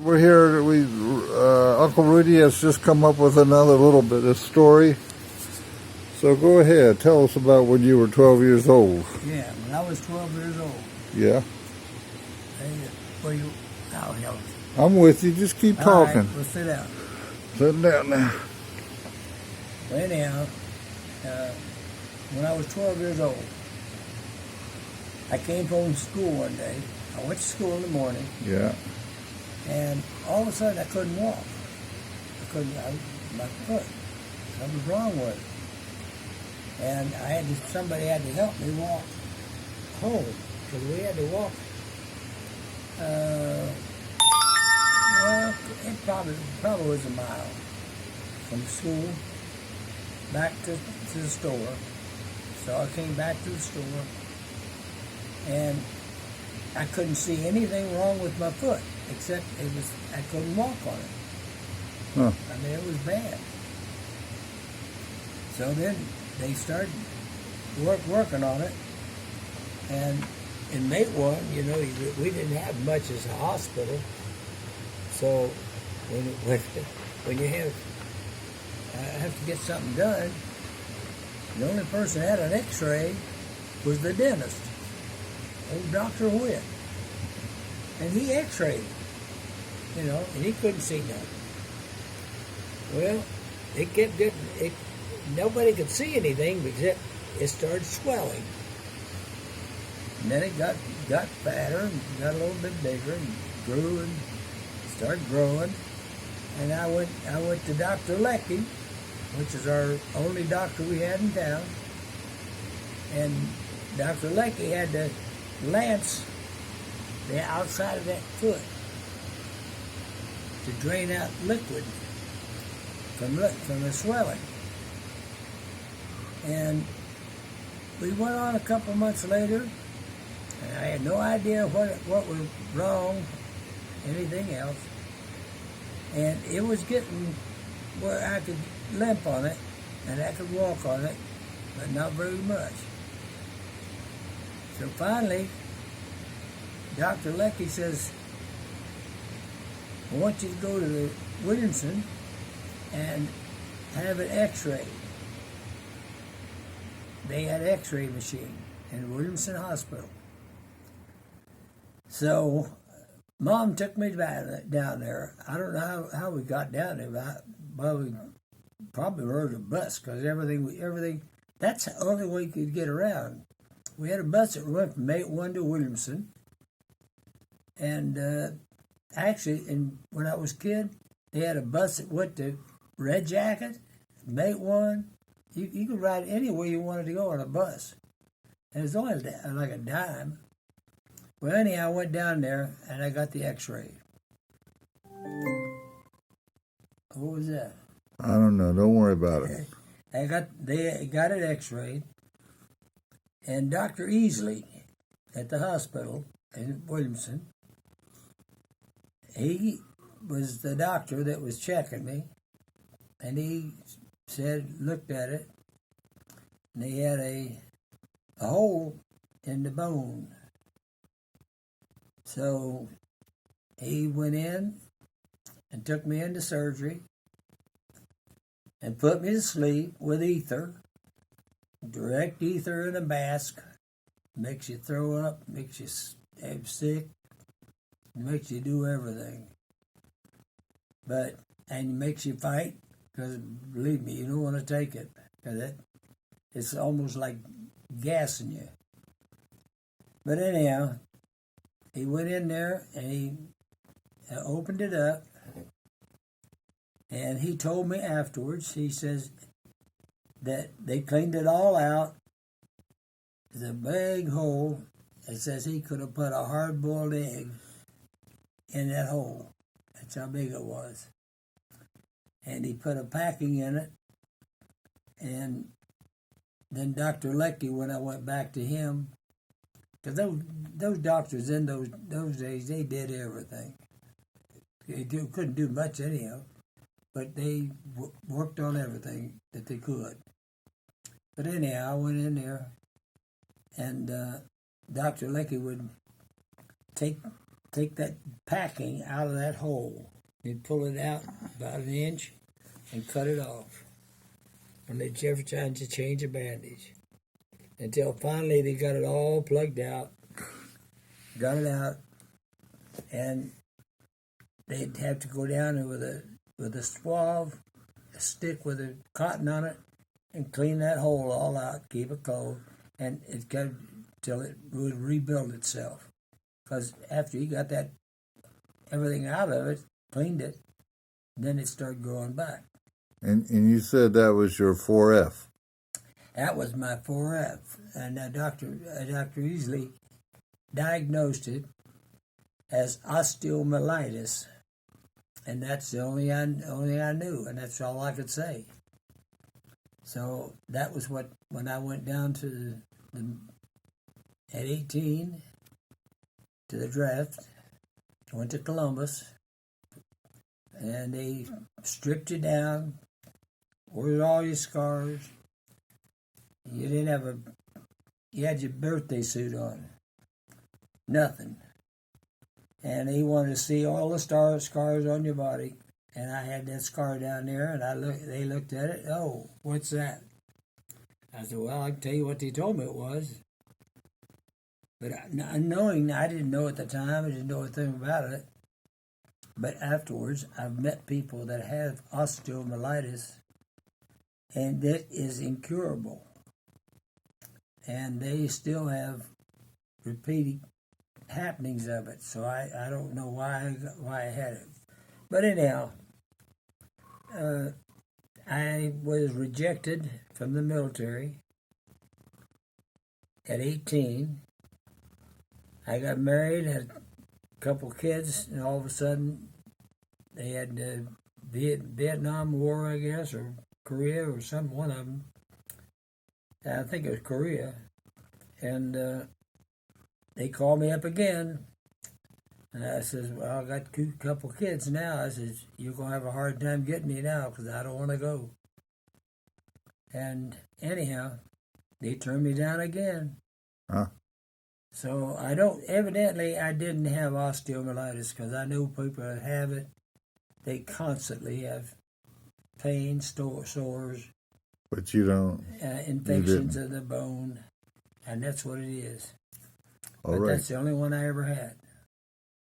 We're here. Uncle Rudy has just come up with another little bit of story. So go ahead, tell us about when you were 12 years old. Yeah, when I was 12 years old. Yeah. Were you? Oh, hell. I'm with you. Just keep talking. All right, well, sit down. Sit down now. Well, anyhow, when I was 12 years old, I came from school one day. I went to school in the morning. Yeah. And all of a sudden, I couldn't walk. My foot. Something was wrong with it. And somebody had to help me walk home, because we had to walk. Well, it probably was a mile from school back to the store. So I came back to the store, and I couldn't see anything wrong with my foot, except I couldn't walk on it. Huh. I mean, it was bad. So then they started working on it, and in Matewan, we didn't have much as a hospital. So when you have to get something done, the only person that had an X-ray was the dentist, old Dr. Witt, and he X-rayed, and he couldn't see nothing. Well, it kept getting nobody could see anything except it started swelling. And then it got fatter and got a little bit bigger and grew and started growing. And I went to Dr. Leckie, which is our only doctor we had in town. And Dr. Leckie had to lance the outside of that foot to drain out liquid from the swelling. And we went on a couple months later, and I had no idea what was wrong, anything else. And it was getting where I could limp on it, and I could walk on it, but not very much. So finally, Dr. Leckie says, I want you to go to the Williamson and have an X-ray. They had an X-ray machine in Williamson Hospital. So Mom took me down there. I don't know how we got down there, but we probably rode a bus, because everything, that's the only way you could get around. We had a bus that went from Matewan to Williamson. And actually, when I was a kid, they had a bus that went to Red Jacket, Matewan. You could ride anywhere you wanted to go on a bus. And it was only like a dime. Well, anyhow, I went down there and I got the X-ray. What was that? I don't know. Don't worry about it. They got it X-rayed. And Dr. Easley at the hospital in Williamson, he was the doctor that was checking me. And he looked at it, and he had a hole in the bone. So he went in and took me into surgery and put me to sleep with ether, direct ether in a mask. Makes you throw up, makes you have sick, makes you do everything. And makes you fight. Because, believe me, you don't want to take it. Because it's almost like gassing you. But anyhow, he went in there and he opened it up. And he told me afterwards, he says that they cleaned it all out. There's a big hole. It says he could have put a hard-boiled egg in that hole. That's how big it was. And he put a packing in it. And then Dr. Leckie, when I went back to him, because those doctors in those days, they did everything. They couldn't do much anyhow, but they worked on everything that they could. But anyhow, I went in there, and Dr. Leckie would take take that packing out of that hole. They'd pull it out about 1 inch and cut it off. And they'd every time to change a bandage. Until finally they got it all plugged out, got it out, and they'd have to go down there with a swab, a stick with a cotton on it, and clean that hole all out, keep it cold, and it got till it would rebuild itself. Because after you got that everything out of it, cleaned it, then it started growing back. And you said that was your 4F. That was my 4F, and Dr. Easley diagnosed it as osteomyelitis, and that's the only thing I knew, and that's all I could say. So that was when I went down to at 18 to the draft. I went to Columbus, and they stripped you down, ordered all your scars. You didn't have you had your birthday suit on. Nothing. And he wanted to see all the scars on your body. And I had that scar down there, and they looked at it. Oh, what's that? I said, well, I can tell you what they told me it was. But knowing, I didn't know at the time, I didn't know a thing about it. But afterwards, I've met people that have osteomyelitis, and it is incurable. And they still have repeating happenings of it. So I don't know why I had it. But anyhow, I was rejected from the military at 18. I got married, had a couple kids, and all of a sudden they had the Vietnam War, I guess, or Korea, or some one of them. I think it was Korea. And they called me up again. And I says, well, I got a couple kids now. I says, you're going to have a hard time getting me now because I don't want to go. And anyhow, they turned me down again. Huh? So evidently I didn't have osteomyelitis because I know people that have it. They constantly have pain, sores. But you don't. Infections of the bone. And that's what it is. All but right. That's the only one I ever had.